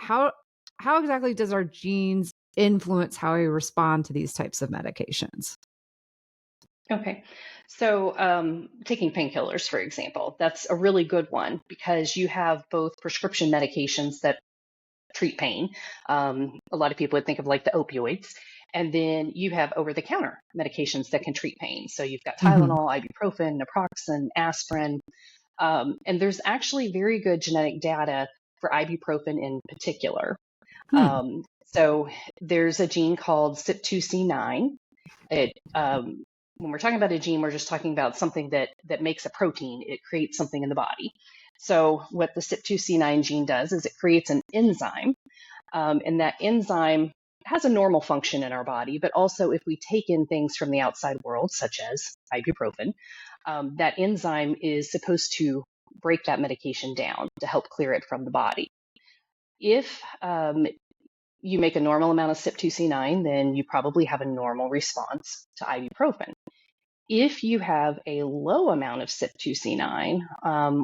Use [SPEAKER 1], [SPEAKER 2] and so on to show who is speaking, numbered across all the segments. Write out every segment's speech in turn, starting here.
[SPEAKER 1] how exactly does our genes influence how we respond to these types of medications?
[SPEAKER 2] Okay. So, taking painkillers, for example, that's a really good one because you have both prescription medications that treat pain. A lot of people would think of like the opioids. And then you have over the counter medications that can treat pain. So you've got
[SPEAKER 1] Hmm.
[SPEAKER 2] Tylenol, ibuprofen, naproxen, aspirin. And there's actually very good genetic data for ibuprofen in particular.
[SPEAKER 1] Hmm.
[SPEAKER 2] So there's a gene called CYP2C9. It, when we're talking about a gene, we're just talking about something that makes a protein. It creates something in the body. So what the CYP2C9 gene does is it creates an enzyme, and that enzyme has a normal function in our body. But also, if we take in things from the outside world, such as ibuprofen, that enzyme is supposed to break that medication down to help clear it from the body. If you make a normal amount of CYP2C9, then you probably have a normal response to ibuprofen. If you have a low amount of CYP2C9,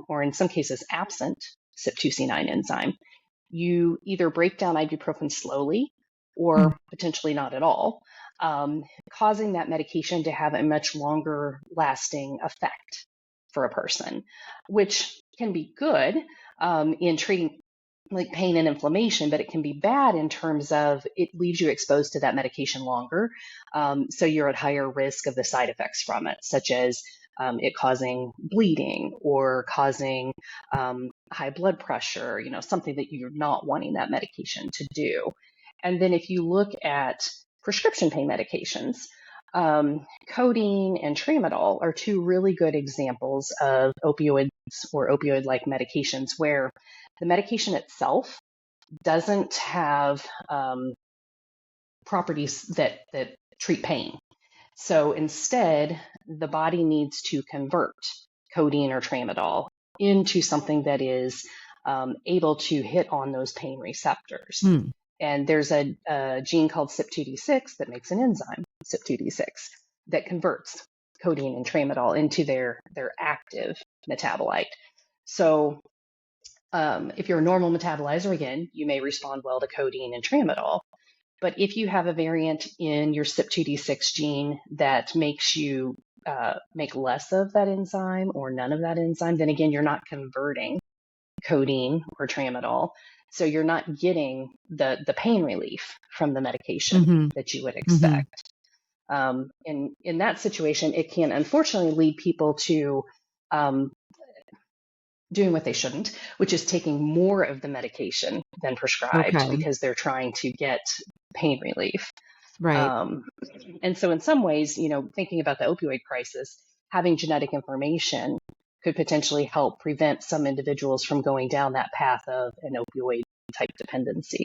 [SPEAKER 2] or in some cases absent CYP2C9 enzyme, you either break down ibuprofen slowly or potentially not at all, causing that medication to have a much longer lasting effect for a person, which can be good in treating like pain and inflammation, but it can be bad in terms of it leaves you exposed to that medication longer. So you're at higher risk of the side effects from it, such as it causing bleeding or causing high blood pressure, something that you're not wanting that medication to do. And then if you look at prescription pain medications, codeine and tramadol are two really good examples of opioids or opioid-like medications where the medication itself doesn't have properties that treat pain. So instead, the body needs to convert codeine or tramadol into something that is able to hit on those pain receptors.
[SPEAKER 1] Hmm.
[SPEAKER 2] And there's a gene called CYP2D6 that makes an enzyme, CYP2D6, that converts codeine and tramadol into their active metabolite. So if you're a normal metabolizer, again, you may respond well to codeine and tramadol. But if you have a variant in your CYP2D6 gene that makes you make less of that enzyme or none of that enzyme, then again, you're not converting codeine or tramadol. So you're not getting the pain relief from the medication
[SPEAKER 1] Hmm.
[SPEAKER 2] that you would
[SPEAKER 1] Hmm.
[SPEAKER 2] expect. In that situation, it can unfortunately lead people to um, doing what they shouldn't, which is taking more of the medication than prescribed
[SPEAKER 1] Okay.
[SPEAKER 2] because they're trying to get pain relief.
[SPEAKER 1] Right.
[SPEAKER 2] Um, and so, in some ways, thinking about the opioid crisis, having genetic information could potentially help prevent some individuals from going down that path of an opioid type dependency.